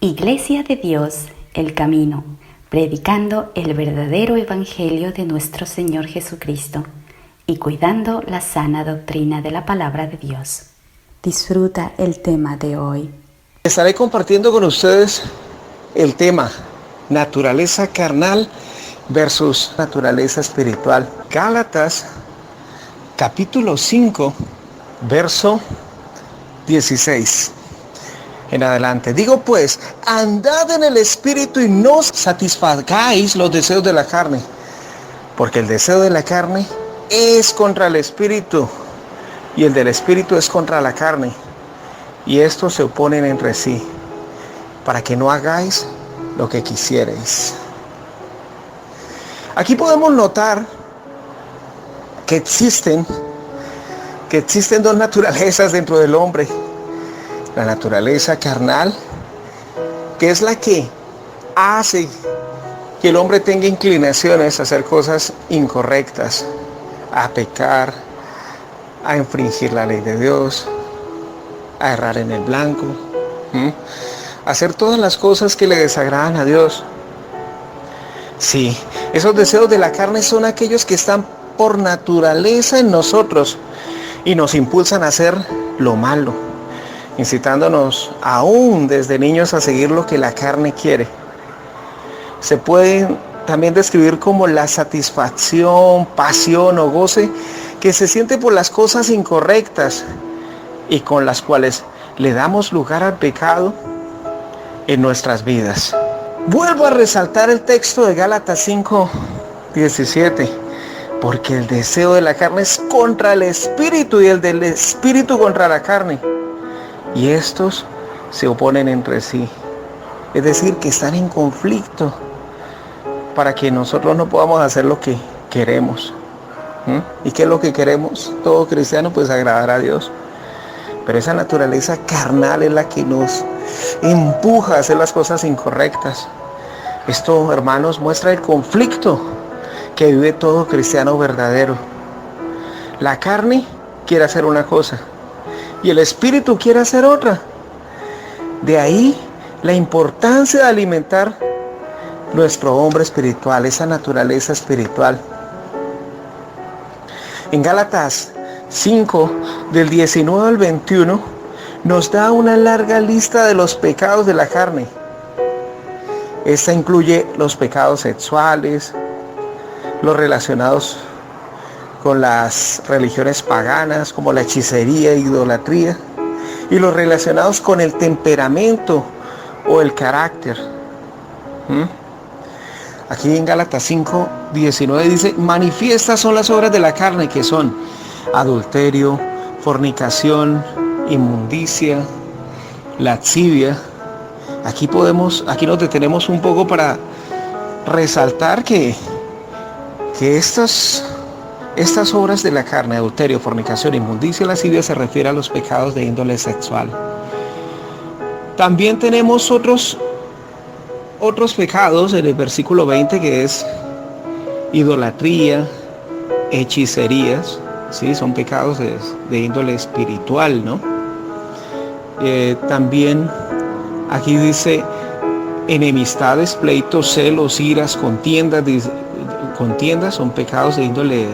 Iglesia de Dios, el camino, predicando el verdadero evangelio de nuestro Señor Jesucristo y cuidando la sana doctrina de la palabra de Dios. Disfruta el tema de hoy. Estaré compartiendo con ustedes el tema naturaleza carnal versus naturaleza espiritual. Gálatas capítulo 5, verso 16. En adelante. Digo pues, andad en el espíritu y no satisfagáis los deseos de la carne, porque el deseo de la carne es contra el espíritu y el del espíritu es contra la carne, y estos se oponen entre sí, para que no hagáis lo que quisierais. Aquí podemos notar que existen dos naturalezas dentro del hombre. La naturaleza carnal, que es la que hace que el hombre tenga inclinaciones a hacer cosas incorrectas, a pecar, a infringir la ley de Dios, a errar en el blanco, a hacer todas las cosas que le desagradan a Dios. Sí, esos deseos de la carne son aquellos que están por naturaleza en nosotros y nos impulsan a hacer lo malo, incitándonos aún desde niños a seguir lo que la carne quiere. Se pueden también describir como la satisfacción, pasión o goce que se siente por las cosas incorrectas y con las cuales le damos lugar al pecado en nuestras vidas. Vuelvo a resaltar el texto de Gálatas 5:17, porque el deseo de la carne es contra el espíritu y el del espíritu contra la carne, y estos se oponen entre sí. Es decir, que están en conflicto para que nosotros no podamos hacer lo que queremos. ¿Y qué es lo que queremos? Todo cristiano, pues agradar a Dios. Pero esa naturaleza carnal es la que nos empuja a hacer las cosas incorrectas. Esto, hermanos, muestra el conflicto que vive todo cristiano verdadero. La carne quiere hacer una cosa y el espíritu quiere hacer otra. De ahí la importancia de alimentar nuestro hombre espiritual, esa naturaleza espiritual. En Gálatas 5, del 19 al 21, nos da una larga lista de los pecados de la carne. Esta incluye los pecados sexuales, los relacionados con las religiones paganas, como la hechicería e idolatría, y los relacionados con el temperamento o el carácter. Aquí en Gálatas 5:19 dice: manifiestas son las obras de la carne, que son adulterio, fornicación, inmundicia, lascivia. Aquí nos detenemos un poco para resaltar que estas obras de la carne, adulterio, fornicación, inmundicia, lascivia, se refiere a los pecados de índole sexual. También tenemos otros pecados en el versículo 20, que es idolatría, hechicerías, ¿sí? Son pecados de índole espiritual, ¿no? También aquí dice enemistades, pleitos, celos, iras, contiendas, son pecados de índole,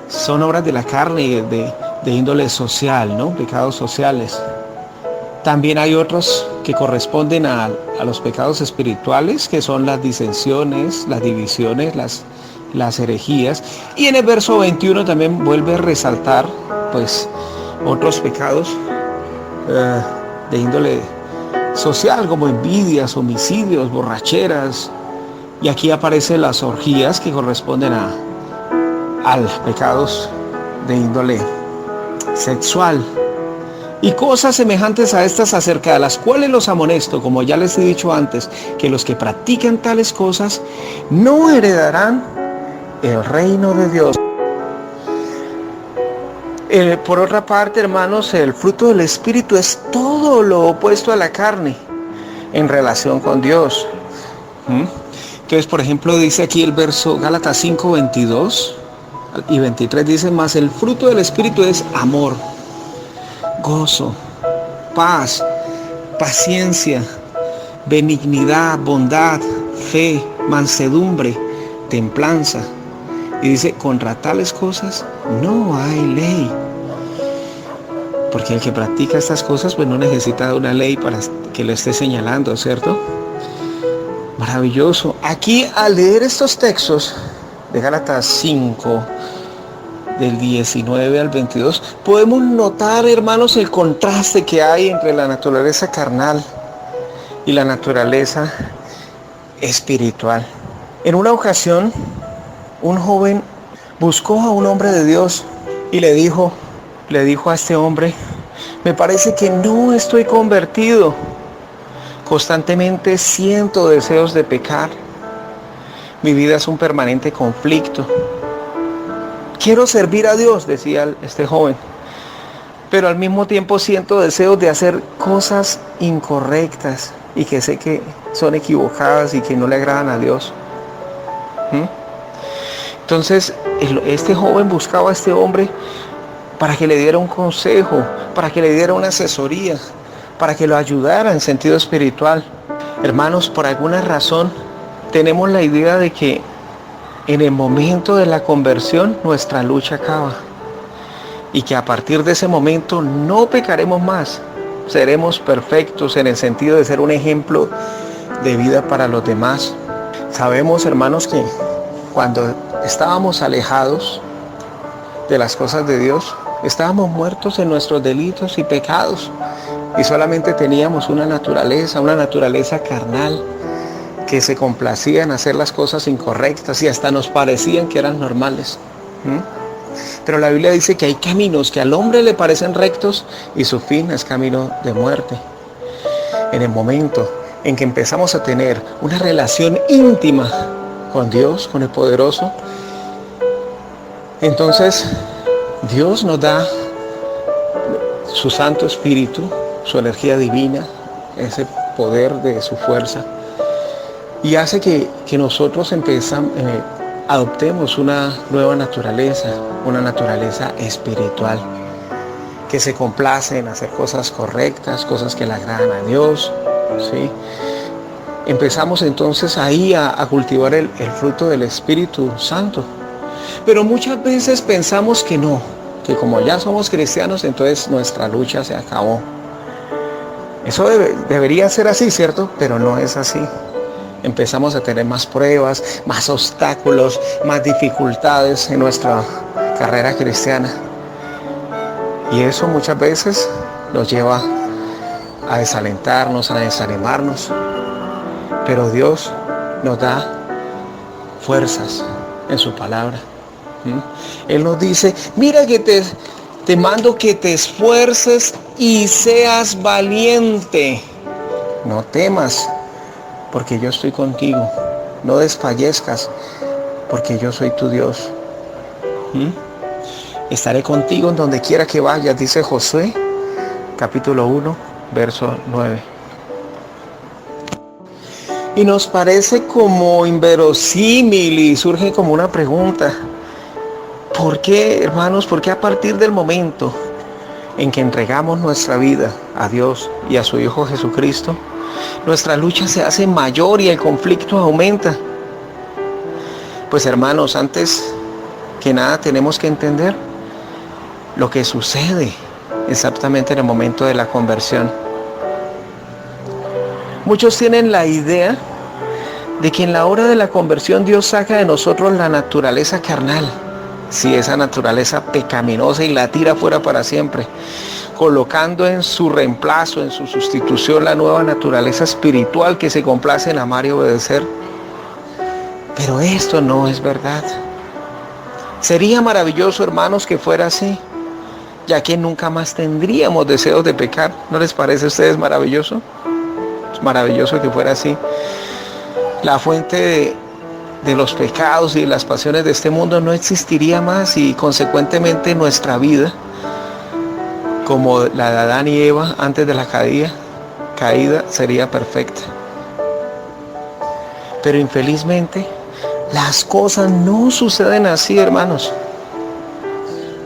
son obras de la carne, de índole social, ¿no? Pecados sociales. También hay otros que corresponden a los pecados espirituales, que son las disensiones, las divisiones, las herejías. Y en el verso 21 también vuelve a resaltar, pues, otros pecados de índole social, como envidias, homicidios, borracheras. Y aquí aparecen las orgías, que corresponden a pecados de índole sexual. Y cosas semejantes a estas, acerca de las cuales los amonesto, como ya les he dicho antes, que los que practican tales cosas no heredarán el reino de Dios. Por otra parte, hermanos, el fruto del Espíritu es todo lo opuesto a la carne en relación con Dios. Entonces, por ejemplo, dice aquí el verso Gálatas 5:22 y 23, dice: mas el fruto del Espíritu es amor, gozo, paz, paciencia, benignidad, bondad, fe, mansedumbre, templanza. Y dice, contra tales cosas no hay ley. Porque el que practica estas cosas pues no necesita de una ley para que le esté señalando, ¿cierto? Maravilloso. Aquí al leer estos textos de Gálatas 5, del 19 al 22, podemos notar, hermanos, el contraste que hay entre la naturaleza carnal y la naturaleza espiritual. En una ocasión, un joven buscó a un hombre de Dios y le dijo a este hombre, me parece que no estoy convertido. Constantemente siento deseos de pecar. Mi vida es un permanente conflicto. Quiero servir a Dios, decía este joven, pero al mismo tiempo siento deseos de hacer cosas incorrectas y que sé que son equivocadas y que no le agradan a Dios. Entonces, este joven buscaba a este hombre para que le diera un consejo, para que le diera una asesoría, para que lo ayudara en sentido espiritual. Hermanos, por alguna razón tenemos la idea de que en el momento de la conversión nuestra lucha acaba y que a partir de ese momento no pecaremos más, seremos perfectos en el sentido de ser un ejemplo de vida para los demás. Sabemos, hermanos, que cuando estábamos alejados de las cosas de Dios, estábamos muertos en nuestros delitos y pecados y solamente teníamos una naturaleza carnal que se complacía en hacer las cosas incorrectas y hasta nos parecían que eran normales. Pero la Biblia dice que hay caminos que al hombre le parecen rectos y su fin es camino de muerte. En el momento en que empezamos a tener una relación íntima con Dios, con el Poderoso, entonces Dios nos da su Santo Espíritu, su energía divina, ese poder de su fuerza, y hace que nosotros adoptemos una nueva naturaleza, una naturaleza espiritual, que se complace en hacer cosas correctas, cosas que le agradan a Dios, ¿sí? Empezamos entonces ahí a cultivar el fruto del Espíritu Santo. Pero muchas veces pensamos que no, que como ya somos cristianos, entonces nuestra lucha se acabó. Eso debería ser así, ¿cierto? Pero no es así. Empezamos a tener más pruebas, más obstáculos, más dificultades en nuestra carrera cristiana. Y eso muchas veces nos lleva a desalentarnos, a desanimarnos. Pero Dios nos da fuerzas en su palabra. Él nos dice, mira que te mando que te esfuerces y seas valiente. No temas, porque yo estoy contigo. No desfallezcas, porque yo soy tu Dios. Estaré contigo en donde quiera que vayas, dice Josué, capítulo 1, verso 9. Y nos parece como inverosímil y surge como una pregunta. ¿Por qué, hermanos? ¿Por qué a partir del momento en que entregamos nuestra vida a Dios y a su Hijo Jesucristo, nuestra lucha se hace mayor y el conflicto aumenta? Pues, hermanos, antes que nada tenemos que entender lo que sucede exactamente en el momento de la conversión. Muchos tienen la idea de que en la hora de la conversión Dios saca de nosotros la naturaleza carnal, sí, esa naturaleza pecaminosa, y la tira fuera para siempre, colocando en su reemplazo, en su sustitución, la nueva naturaleza espiritual que se complace en amar y obedecer. Pero esto no es verdad. Sería maravilloso, hermanos, que fuera así, ya que nunca más tendríamos deseos de pecar. ¿No les parece a ustedes maravilloso? Es maravilloso que fuera así. La fuente de los pecados y las pasiones de este mundo no existiría más y consecuentemente nuestra vida, como la de Adán y Eva antes de la caída, sería perfecta. Pero infelizmente las cosas no suceden así, hermanos.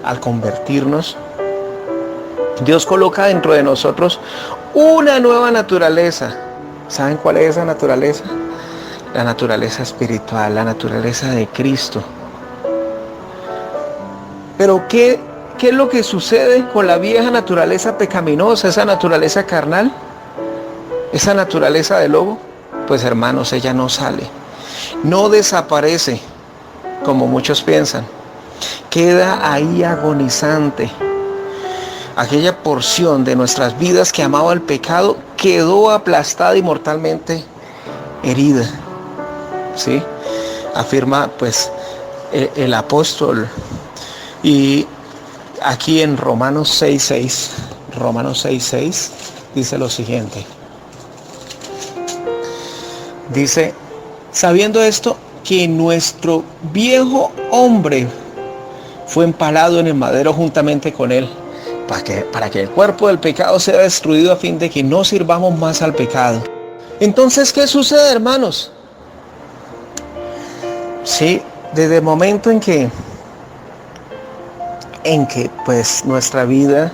Al convertirnos, Dios coloca dentro de nosotros una nueva naturaleza, ¿Saben cuál es esa naturaleza? La naturaleza espiritual, la naturaleza de Cristo. Pero ¿qué es lo que sucede con la vieja naturaleza pecaminosa, esa naturaleza carnal? Esa naturaleza de lobo, pues hermanos, ella no sale, no desaparece como muchos piensan, queda ahí agonizante. Aquella porción de nuestras vidas que amaba el pecado quedó aplastada y mortalmente herida, ¿sí? Afirma pues el apóstol. Y aquí en Romanos 6:6 dice lo siguiente. Dice, sabiendo esto, que nuestro viejo hombre fue empalado en el madero juntamente con él, para que el cuerpo del pecado sea destruido a fin de que no sirvamos más al pecado. Entonces, ¿qué sucede, hermanos? Sí, desde el momento en que pues nuestra vida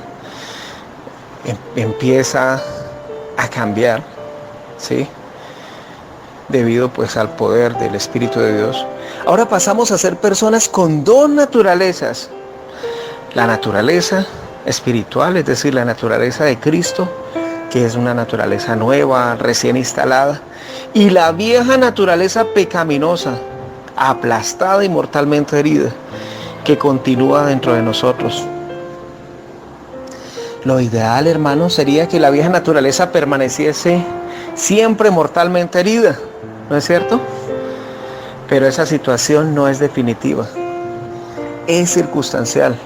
empieza a cambiar, ¿sí? Debido pues al poder del Espíritu de Dios. Ahora pasamos a ser personas con dos naturalezas. La naturaleza espiritual, es decir, la naturaleza de Cristo, que es una naturaleza nueva, recién instalada, y la vieja naturaleza pecaminosa, aplastada y mortalmente herida, que continúa dentro de nosotros. Lo ideal, hermanos, sería que la vieja naturaleza permaneciese siempre mortalmente herida, ¿no es cierto? Pero esa situación no es definitiva, es circunstancial.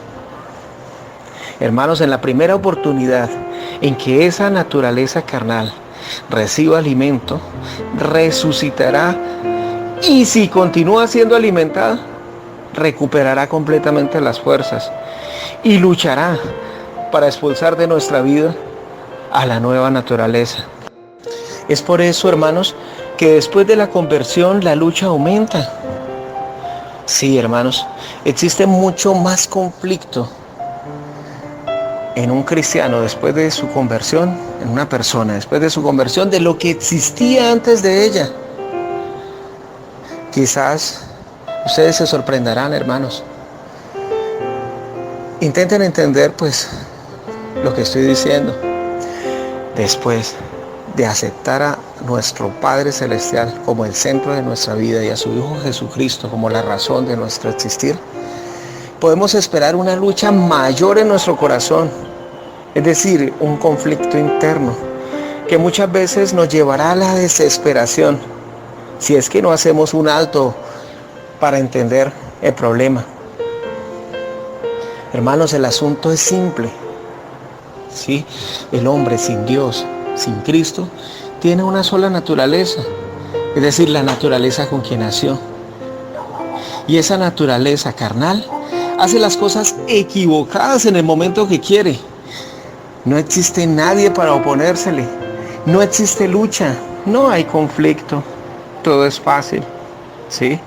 Hermanos, en la primera oportunidad en que esa naturaleza carnal reciba alimento, resucitará, y si continúa siendo alimentada, recuperará completamente las fuerzas y luchará para expulsar de nuestra vida a la nueva naturaleza. Es por eso, hermanos, que después de la conversión la lucha aumenta. Sí, hermanos, existe mucho más conflicto en un cristiano después de su conversión, en una persona después de su conversión, de lo que existía antes de ella. Quizás ustedes se sorprenderán, hermanos. Intenten entender pues lo que estoy diciendo. Después de aceptar a nuestro Padre Celestial como el centro de nuestra vida y a su Hijo Jesucristo como la razón de nuestro existir, podemos esperar una lucha mayor en nuestro corazón, es decir, un conflicto interno que muchas veces nos llevará a la desesperación si es que no hacemos un alto para entender el problema. Hermanos, el asunto es simple. ¿Sí? El hombre sin Dios, sin Cristo, tiene una sola naturaleza, es decir, la naturaleza con quien nació. Y esa naturaleza carnal hace las cosas equivocadas en el momento que quiere. No existe nadie para oponérsele, no existe lucha, no hay conflicto, todo es fácil, ¿sí?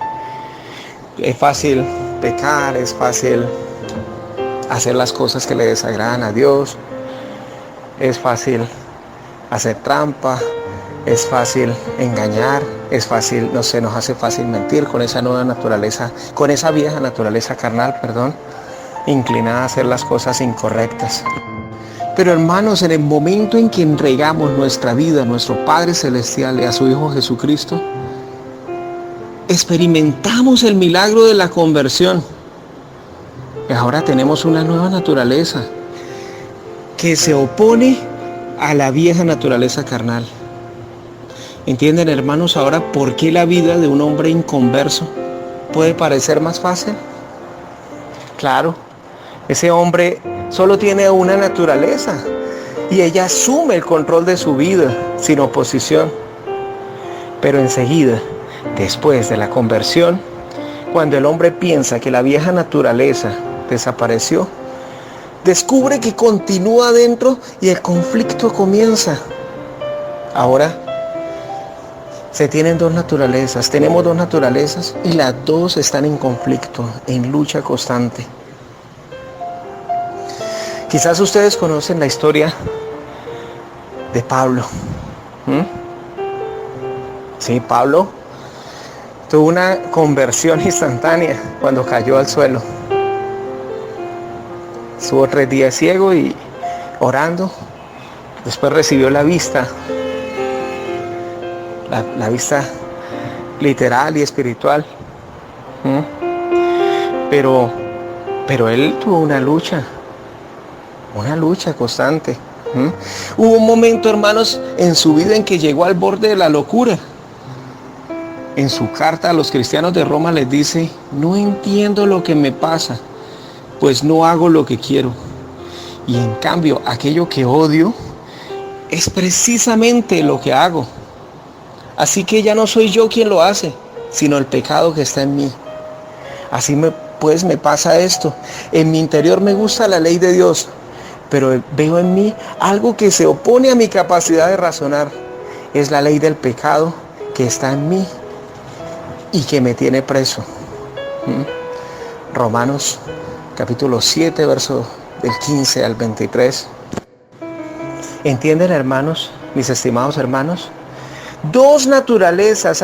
Es fácil pecar, es fácil hacer las cosas que le desagradan a Dios. Es fácil hacer trampa, es fácil engañar, es fácil, no sé, nos hace fácil mentir con esa nueva naturaleza, con esa vieja naturaleza carnal, inclinada a hacer las cosas incorrectas. Pero hermanos, en el momento en que entregamos nuestra vida a nuestro Padre Celestial y a su Hijo Jesucristo, experimentamos el milagro de la conversión. Y ahora tenemos una nueva naturaleza que se opone a la vieja naturaleza carnal. ¿Entienden, hermanos, ahora por qué la vida de un hombre inconverso puede parecer más fácil? Claro, ese hombre solo tiene una naturaleza y ella asume el control de su vida sin oposición. Pero enseguida, después de la conversión, cuando el hombre piensa que la vieja naturaleza desapareció, descubre que continúa adentro y el conflicto comienza. Ahora se tienen dos naturalezas, tenemos dos naturalezas y las dos están en conflicto, en lucha constante. Quizás ustedes conocen la historia de Pablo. Sí, Pablo tuvo una conversión instantánea cuando cayó al suelo. Estuvo 3 días ciego y orando. Después recibió la vista, la vista literal y espiritual. Pero él tuvo una lucha constante. Hubo un momento, hermanos, en su vida en que llegó al borde de la locura. En su carta a los cristianos de Roma les dice: no entiendo lo que me pasa, pues no hago lo que quiero. Y en cambio, aquello que odio es precisamente lo que hago. Así que ya no soy yo quien lo hace, sino el pecado que está en mí. Así me pasa esto. En mi interior me gusta la ley de Dios, pero veo en mí algo que se opone a mi capacidad de razonar. Es la ley del pecado que está en mí y que me tiene preso. Romanos capítulo 7, verso del 15 al 23. ¿Entienden, hermanos, mis estimados hermanos? Hay dos naturalezas,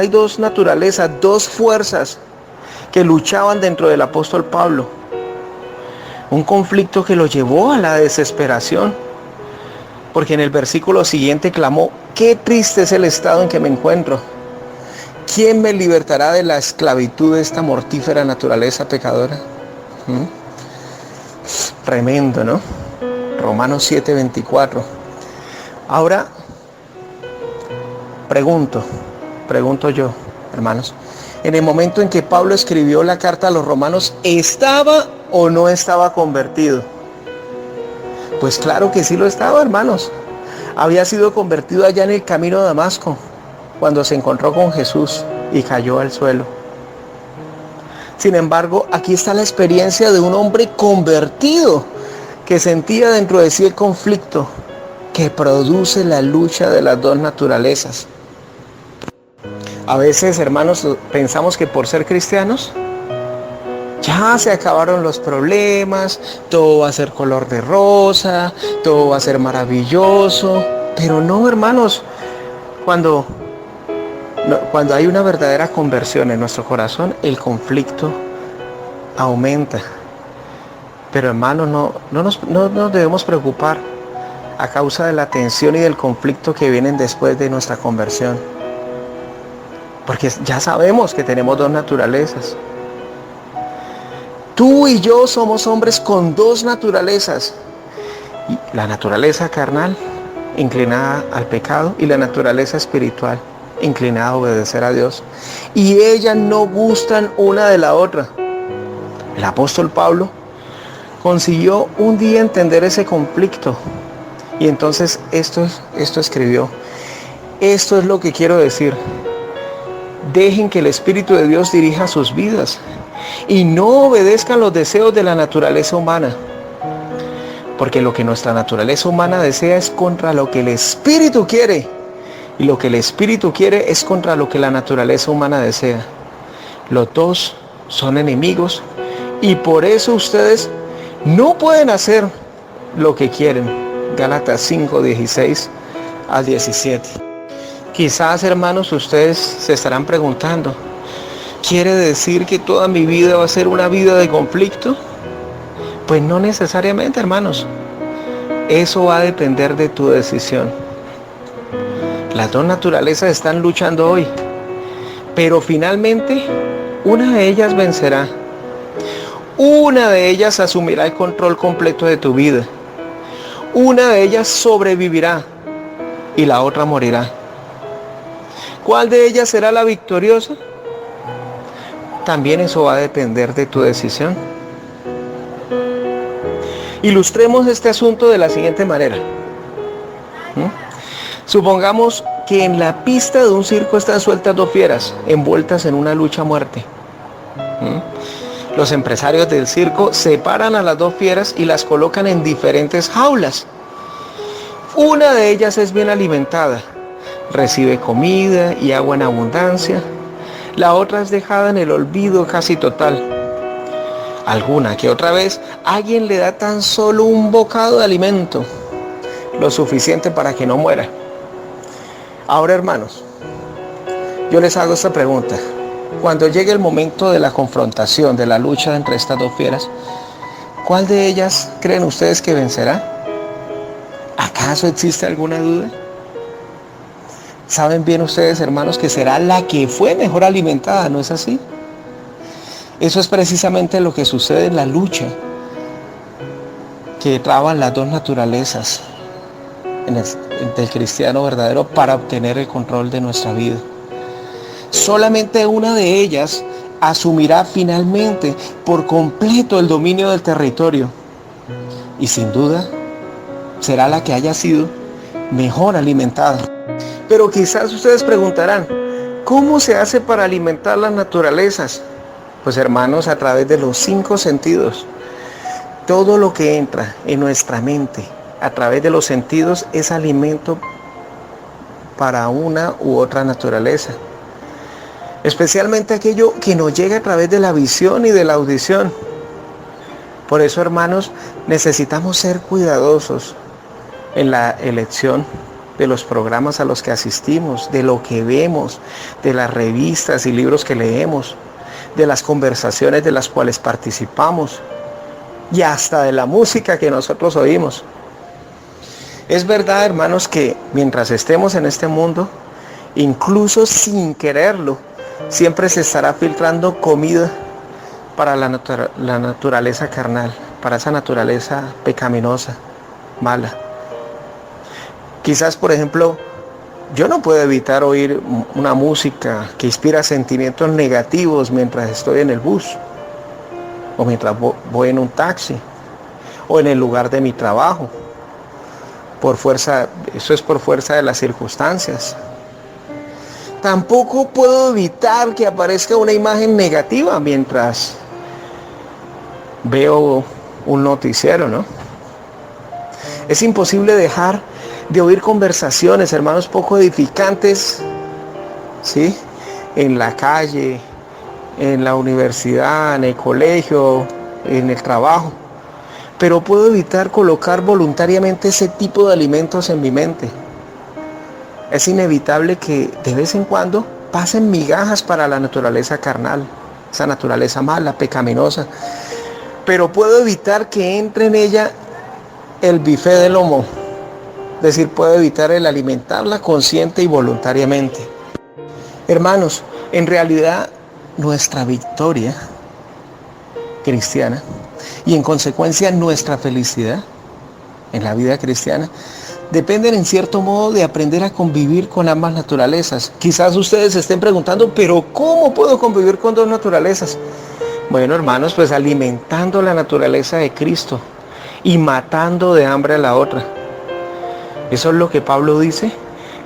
dos fuerzas que luchaban dentro del apóstol Pablo. Un conflicto que lo llevó a la desesperación, porque en el versículo siguiente clamó: qué triste es el estado en que me encuentro. ¿Quién me libertará de la esclavitud de esta mortífera naturaleza pecadora? Tremendo, ¿no? Romanos 7, 24. Ahora, pregunto yo, hermanos, en el momento en que Pablo escribió la carta a los romanos, ¿estaba o no estaba convertido? Pues claro que sí lo estaba, hermanos. Había sido convertido allá en el camino a Damasco, cuando se encontró con Jesús y cayó al suelo. Sin embargo, aquí está la experiencia de un hombre convertido que sentía dentro de sí el conflicto que produce la lucha de las dos naturalezas. A veces, hermanos, pensamos que por ser cristianos ya se acabaron los problemas, todo va a ser color de rosa, todo va a ser maravilloso. Pero no, hermanos, cuando hay una verdadera conversión en nuestro corazón, el conflicto aumenta. Pero, hermanos, no nos debemos preocupar a causa de la tensión y del conflicto que vienen después de nuestra conversión. Porque ya sabemos que tenemos dos naturalezas. Tú y yo somos hombres con dos naturalezas. La naturaleza carnal, inclinada al pecado, y la naturaleza espiritual, inclinada a obedecer a Dios. Y ellas no gustan una de la otra. El apóstol Pablo consiguió un día entender ese conflicto. Y entonces esto escribió: esto es lo que quiero decir. Dejen que el Espíritu de Dios dirija sus vidas y no obedezcan los deseos de la naturaleza humana. Porque lo que nuestra naturaleza humana desea es contra lo que el Espíritu quiere. Y lo que el Espíritu quiere es contra lo que la naturaleza humana desea. Los dos son enemigos y por eso ustedes no pueden hacer lo que quieren. Gálatas 5, 16 al 17. Quizás, hermanos, ustedes se estarán preguntando: ¿quiere decir que toda mi vida va a ser una vida de conflicto? Pues no necesariamente, hermanos. Eso va a depender de tu decisión. Las dos naturalezas están luchando hoy, pero finalmente una de ellas vencerá. Una de ellas asumirá el control completo de tu vida. Una de ellas sobrevivirá y la otra morirá. ¿Cuál de ellas será la victoriosa? También eso va a depender de tu decisión. Ilustremos este asunto de la siguiente manera. Supongamos que en la pista de un circo están sueltas dos fieras, envueltas en una lucha a muerte. Los empresarios del circo separan a las dos fieras y las colocan en diferentes jaulas. Una de ellas es bien alimentada, recibe comida y agua en abundancia. La otra es dejada en el olvido casi total. Alguna que otra vez alguien le da tan solo un bocado de alimento, lo suficiente para que no muera. Ahora, hermanos, Yo les hago esta pregunta. Cuando llegue el momento de la confrontación, de la lucha entre estas dos fieras, ¿cuál de ellas creen ustedes que vencerá? ¿Acaso existe alguna duda? Saben bien ustedes, hermanos, que será la que fue mejor alimentada, ¿no es así? Eso es precisamente lo que sucede en la lucha que traban las dos naturalezas del cristiano verdadero para obtener el control de nuestra vida. Solamente una de ellas asumirá finalmente por completo el dominio del territorio y sin duda será la que haya sido mejor alimentada. Pero quizás ustedes preguntarán, ¿cómo se hace para alimentar las naturalezas? Pues hermanos, a través de los 5 sentidos. Todo lo que entra en nuestra mente a través de los sentidos es alimento para una u otra naturaleza. Especialmente aquello que nos llega a través de la visión y de la audición. Por eso, hermanos, necesitamos ser cuidadosos en la elección de los programas a los que asistimos, de lo que vemos, de las revistas y libros que leemos, de las conversaciones de las cuales participamos y hasta de la música que nosotros oímos. Es verdad, hermanos, que mientras estemos en este mundo, incluso sin quererlo, siempre se estará filtrando comida para la naturaleza carnal, para esa naturaleza pecaminosa, mala. Quizás, por ejemplo, yo no puedo evitar oír una música que inspira sentimientos negativos mientras estoy en el bus, o mientras voy en un taxi, o en el lugar de mi trabajo. Eso es por fuerza de las circunstancias. Tampoco puedo evitar que aparezca una imagen negativa mientras veo un noticiero, ¿no? Es imposible dejar de oír conversaciones, hermanos, poco edificantes, ¿sí? En la calle, en la universidad, en el colegio, en el trabajo. Pero puedo evitar colocar voluntariamente ese tipo de alimentos en mi mente. Es inevitable que de vez en cuando pasen migajas para la naturaleza carnal, esa naturaleza mala, pecaminosa. Pero puedo evitar que entre en ella el bife de lomo. Es decir, puedo evitar el alimentarla consciente y voluntariamente. Hermanos, en realidad nuestra victoria cristiana y en consecuencia nuestra felicidad en la vida cristiana dependen en cierto modo de aprender a convivir con ambas naturalezas. Quizás ustedes se estén preguntando, pero ¿cómo puedo convivir con dos naturalezas? Bueno, hermanos, pues alimentando la naturaleza de Cristo y matando de hambre a la otra. Eso es lo que Pablo dice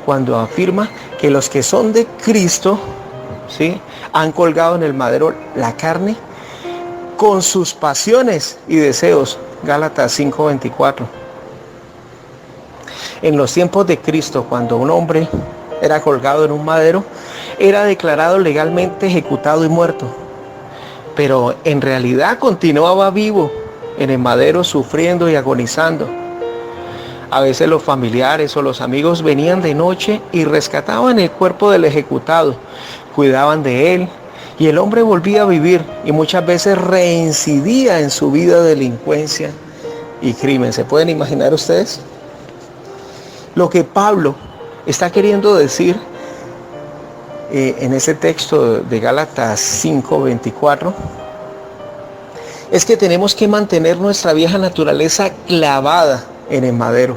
cuando afirma que los que son de Cristo, ¿sí?, han colgado en el madero la carne con sus pasiones y deseos. Gálatas 5:24. En los tiempos de Cristo, cuando un hombre era colgado en un madero, era declarado legalmente ejecutado y muerto. Pero en realidad continuaba vivo en el madero, sufriendo y agonizando. A veces los familiares o los amigos venían de noche y rescataban el cuerpo del ejecutado, cuidaban de él y el hombre volvía a vivir y muchas veces reincidía en su vida de delincuencia y crimen. ¿Se pueden imaginar ustedes? Lo que Pablo está queriendo decir en ese texto de Gálatas 5:24 es que tenemos que mantener nuestra vieja naturaleza clavada en el madero.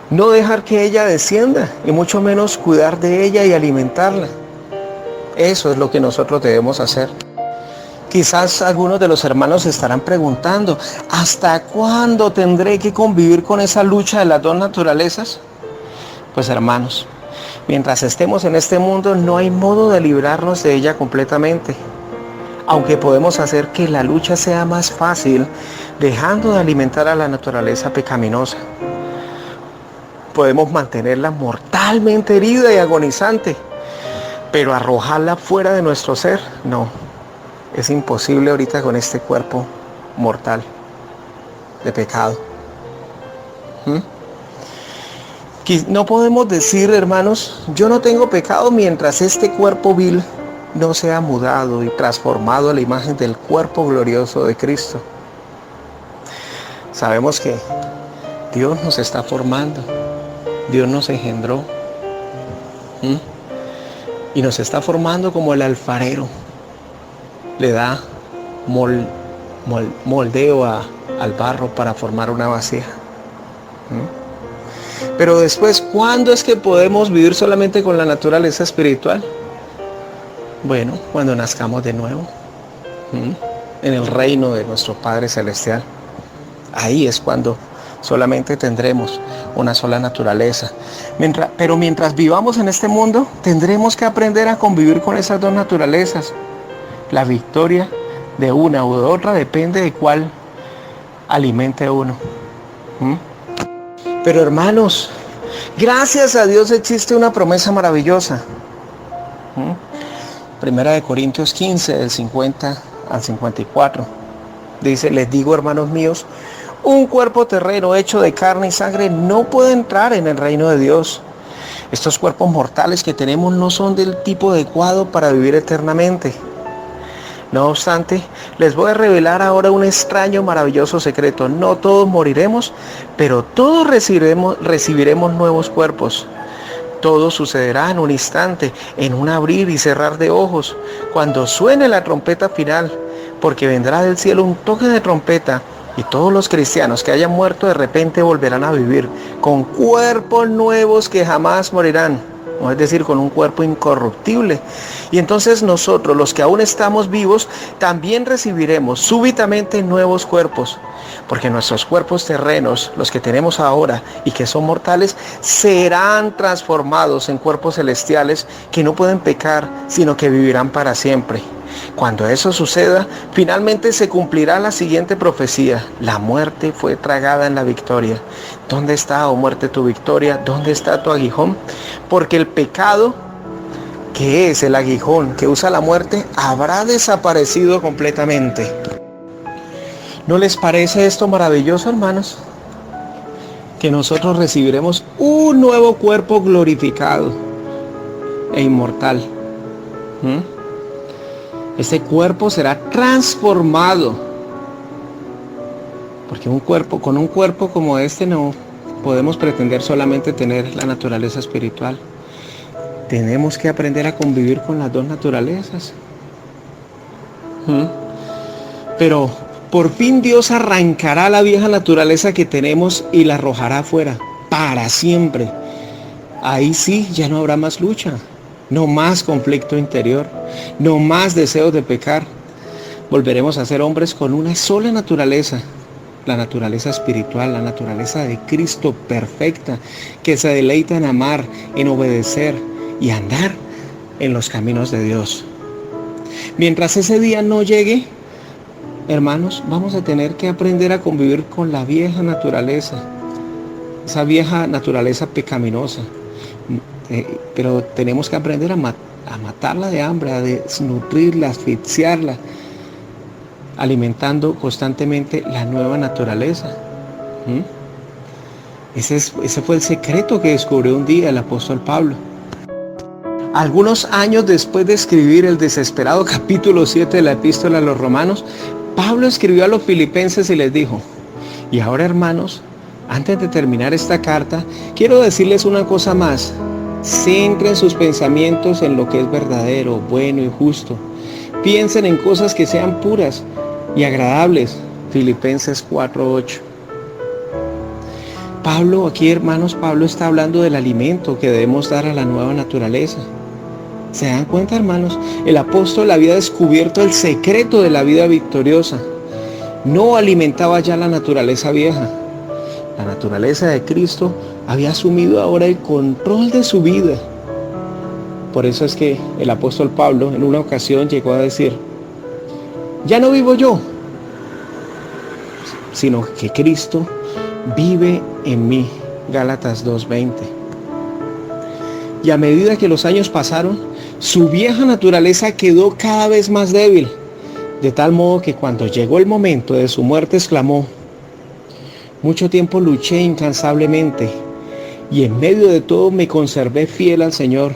No dejar que ella descienda y mucho menos cuidar de ella y alimentarla. Eso es lo que nosotros debemos hacer. Quizás algunos de los hermanos se estarán preguntando, ¿hasta cuándo tendré que convivir con esa lucha de las dos naturalezas? Pues hermanos, mientras estemos en este mundo no hay modo de librarnos de ella completamente. Aunque podemos hacer que la lucha sea más fácil dejando de alimentar a la naturaleza pecaminosa. Podemos mantenerla mortalmente herida y agonizante, pero arrojarla fuera de nuestro ser, no. Es imposible ahorita con este cuerpo mortal de pecado. No podemos decir, hermanos, yo no tengo pecado mientras este cuerpo vil no sea mudado y transformado a la imagen del cuerpo glorioso de Cristo. Sabemos que Dios nos está formando, Dios nos engendró, y nos está formando como el alfarero le da moldeo al barro para formar una vasija. Pero después, ¿cuándo es que podemos vivir solamente con la naturaleza espiritual? Bueno, cuando nazcamos de nuevo, en el reino de nuestro Padre Celestial. Ahí es cuando solamente tendremos una sola naturaleza. Pero mientras vivamos en este mundo, tendremos que aprender a convivir con esas dos naturalezas. La victoria de una u de otra depende de cuál alimente uno. Pero hermanos, gracias a Dios existe una promesa maravillosa. Primera de Corintios 15, del 50 al 54. Dice, les digo, hermanos míos, un cuerpo terreno hecho de carne y sangre no puede entrar en el reino de Dios. Estos cuerpos mortales que tenemos no son del tipo adecuado para vivir eternamente. No obstante, les voy a revelar ahora un extraño, maravilloso secreto. No todos moriremos, pero todos recibiremos nuevos cuerpos. Todo sucederá en un instante, en un abrir y cerrar de ojos, cuando suene la trompeta final, porque vendrá del cielo un toque de trompeta, y todos los cristianos que hayan muerto de repente volverán a vivir con cuerpos nuevos que jamás morirán. Es decir, con un cuerpo incorruptible. Y entonces nosotros, los que aún estamos vivos, también recibiremos súbitamente nuevos cuerpos, porque nuestros cuerpos terrenos, los que tenemos ahora y que son mortales, serán transformados en cuerpos celestiales que no pueden pecar, sino que vivirán para siempre. Cuando eso suceda, finalmente se cumplirá la siguiente profecía: la muerte fue tragada en la victoria. ¿Dónde está, oh muerte, tu victoria? ¿Dónde está tu aguijón? Porque el pecado, que es el aguijón que usa la muerte, habrá desaparecido completamente. ¿No les parece esto maravilloso, hermanos? Que nosotros recibiremos un nuevo cuerpo glorificado e inmortal. Ese cuerpo será transformado, porque con un cuerpo como este no podemos pretender solamente tener la naturaleza espiritual. Tenemos que aprender a convivir con las dos naturalezas. Pero por fin Dios arrancará la vieja naturaleza que tenemos y la arrojará afuera para siempre. Ahí sí ya no habrá más lucha. No más conflicto interior, no más deseos de pecar. Volveremos a ser hombres con una sola naturaleza, la naturaleza espiritual, la naturaleza de Cristo perfecta, que se deleita en amar, en obedecer y andar en los caminos de Dios. Mientras ese día no llegue, hermanos, vamos a tener que aprender a convivir con la vieja naturaleza, esa vieja naturaleza pecaminosa. Pero tenemos que aprender a matarla de hambre, a desnutrirla, asfixiarla, alimentando constantemente la nueva naturaleza. Ese fue el secreto que descubrió un día el apóstol Pablo. Algunos años después de escribir el desesperado capítulo 7 de la epístola a los romanos, Pablo escribió a los filipenses y les dijo: y ahora, hermanos, antes de terminar esta carta, quiero decirles una cosa más. Centren sus pensamientos en lo que es verdadero, bueno y justo. Piensen en cosas que sean puras y agradables. Filipenses 4:8. Pablo, aquí, hermanos, Pablo está hablando del alimento que debemos dar a la nueva naturaleza. ¿Se dan cuenta, hermanos? El apóstol había descubierto el secreto de la vida victoriosa. No alimentaba ya la naturaleza vieja. La naturaleza de Cristo había asumido ahora el control de su vida. Por eso es que el apóstol Pablo en una ocasión llegó a decir: ya no vivo yo, sino que Cristo vive en mí. Gálatas 2:20. Y a medida que los años pasaron, su vieja naturaleza quedó cada vez más débil, de tal modo que cuando llegó el momento de su muerte exclamó: mucho tiempo luché incansablemente y en medio de todo me conservé fiel al Señor.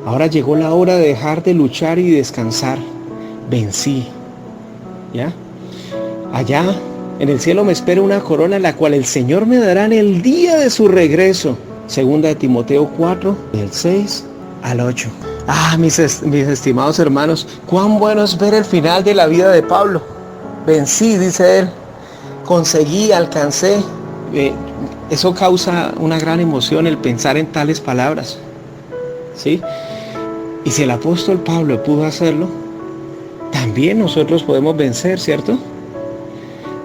Ahora llegó la hora de dejar de luchar y descansar. Vencí. ¿Ya? Allá en el cielo me espera una corona, la cual el Señor me dará en el día de su regreso. Segunda de Timoteo 4, del 6 al 8. Mis estimados hermanos, cuán bueno es ver el final de la vida de Pablo. Vencí, dice él. Conseguí, alcancé. Eso causa una gran emoción el pensar en tales palabras. ¿Sí? Y si el apóstol Pablo pudo hacerlo, también nosotros podemos vencer, ¿cierto?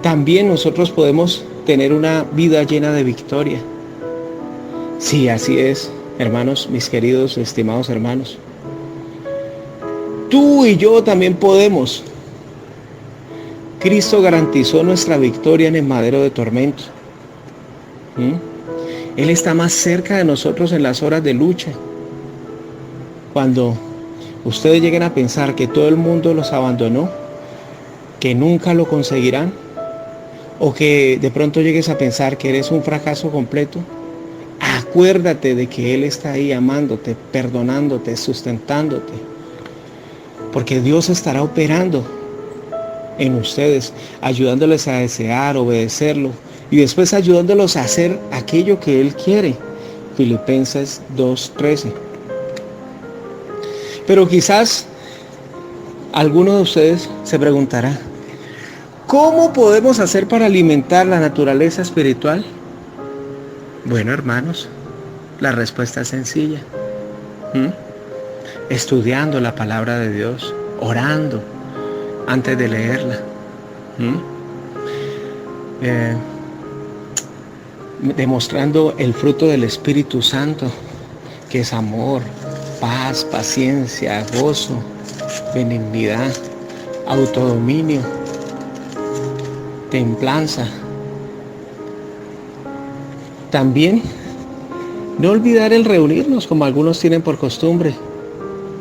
También nosotros podemos tener una vida llena de victoria. Sí, así es, hermanos, mis queridos, estimados hermanos. Tú y yo también podemos. Cristo garantizó nuestra victoria en el madero de tormento. Él está más cerca de nosotros en las horas de lucha. Cuando ustedes lleguen a pensar que todo el mundo los abandonó, que nunca lo conseguirán, o que de pronto llegues a pensar que eres un fracaso completo, acuérdate de que Él está ahí amándote, perdonándote, sustentándote, porque Dios estará operando en ustedes, ayudándoles a desear, obedecerlo, y después ayudándolos a hacer aquello que Él quiere. Filipenses 2:13. Pero quizás alguno de ustedes se preguntará, ¿cómo podemos hacer para alimentar la naturaleza espiritual? Bueno, hermanos, la respuesta es sencilla. Estudiando la palabra de Dios, orando antes de leerla. Demostrando el fruto del Espíritu Santo, que es amor, paz, paciencia, gozo, benignidad, autodominio, templanza. También no olvidar el reunirnos como algunos tienen por costumbre.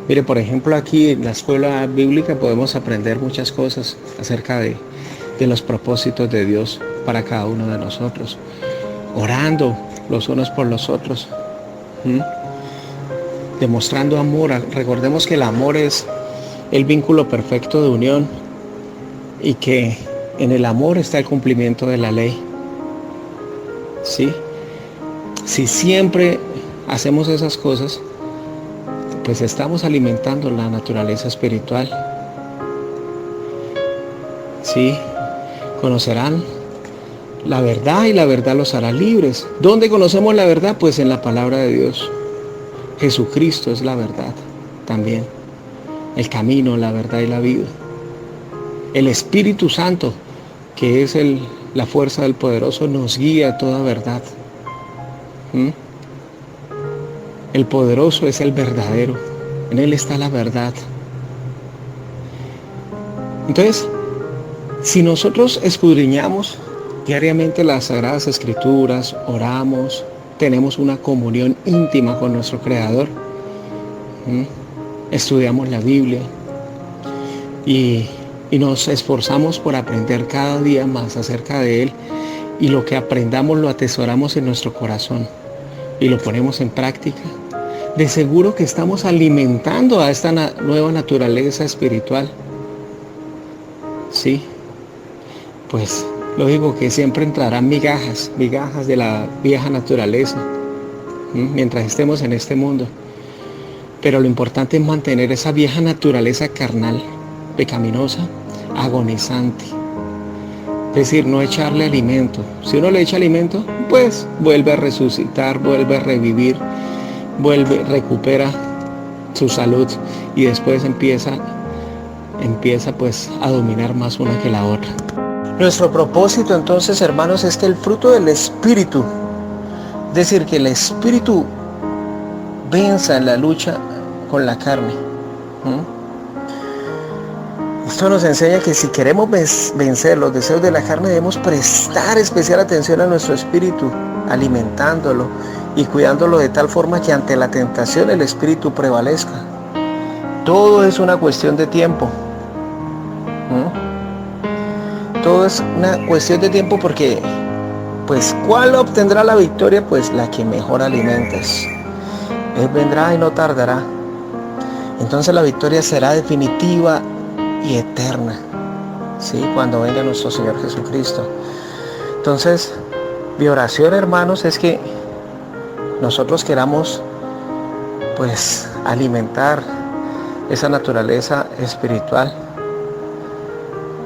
Mire, por ejemplo, aquí en la escuela bíblica podemos aprender muchas cosas acerca de los propósitos de Dios para cada uno de nosotros. Orando los unos por los otros. Demostrando amor. Recordemos que el amor es el vínculo perfecto de unión y que en el amor está el cumplimiento de la ley. ¿Sí? Si siempre hacemos esas cosas, pues estamos alimentando la naturaleza espiritual. ¿Sí? Conocerán la verdad y la verdad los hará libres. ¿Dónde conocemos la verdad? Pues en la palabra de Dios. Jesucristo es la verdad también. El camino, la verdad y la vida. El Espíritu Santo, que es la fuerza del poderoso, nos guía a toda verdad. El poderoso es el verdadero. En Él está la verdad. Entonces, si nosotros escudriñamos diariamente las Sagradas Escrituras, oramos, tenemos una comunión íntima con nuestro Creador, estudiamos la Biblia y nos esforzamos por aprender cada día más acerca de Él, y lo que aprendamos lo atesoramos en nuestro corazón y lo ponemos en práctica, de seguro que estamos alimentando a esta nueva naturaleza espiritual. Sí, pues lógico que siempre entrarán migajas de la vieja naturaleza, mientras estemos en este mundo. Pero lo importante es mantener esa vieja naturaleza carnal, pecaminosa, agonizante. Es decir, no echarle alimento. Si uno le echa alimento, pues vuelve a resucitar, vuelve a revivir, recupera su salud y después empieza pues a dominar más una que la otra. Nuestro propósito entonces, hermanos, es que el fruto del Espíritu, es decir, que el Espíritu venza en la lucha con la carne. Esto nos enseña que si queremos vencer los deseos de la carne, debemos prestar especial atención a nuestro espíritu, alimentándolo y cuidándolo de tal forma que ante la tentación el espíritu prevalezca. Todo es una cuestión de tiempo. Todo es una cuestión de tiempo, porque pues ¿cuál obtendrá la victoria? Pues la que mejor alimentes. Él vendrá y no tardará. Entonces la victoria será definitiva y eterna, ¿sí? Cuando venga nuestro Señor Jesucristo. Entonces, mi oración, hermanos, es que nosotros queramos pues alimentar esa naturaleza espiritual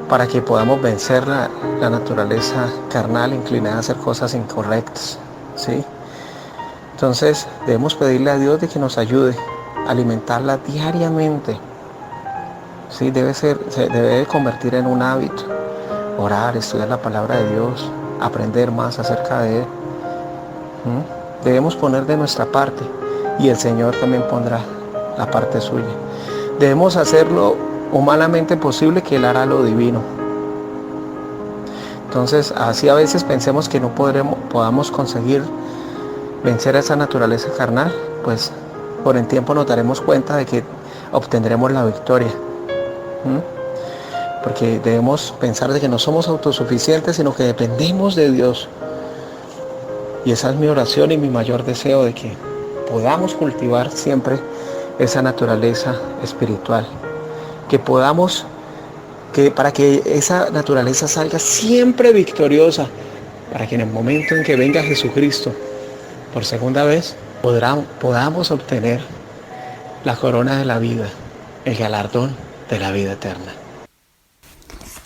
para que podamos vencer la naturaleza carnal inclinada a hacer cosas incorrectas, ¿sí? Entonces debemos pedirle a Dios de que nos ayude a alimentarla diariamente, ¿sí? Se debe convertir en un hábito, orar, estudiar la palabra de Dios, aprender más acerca de Él. Debemos poner de nuestra parte y el Señor también pondrá la parte suya. Debemos hacer lo humanamente posible, que Él hará lo divino. Entonces, así a veces pensemos que no podamos conseguir vencer a esa naturaleza carnal, pues por el tiempo nos daremos cuenta de que obtendremos la victoria. Porque debemos pensar de que no somos autosuficientes, sino que dependemos de Dios. Y esa es mi oración y mi mayor deseo, de que podamos cultivar siempre esa naturaleza espiritual, para que esa naturaleza salga siempre victoriosa, para que en el momento en que venga Jesucristo por segunda vez podamos obtener la corona de la vida, el galardón de la vida eterna.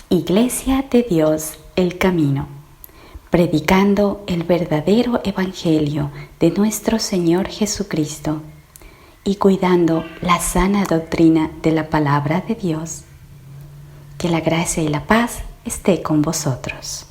Iglesia de Dios, el camino, predicando el verdadero evangelio de nuestro Señor Jesucristo y cuidando la sana doctrina de la palabra de Dios. Que la gracia y la paz esté con vosotros.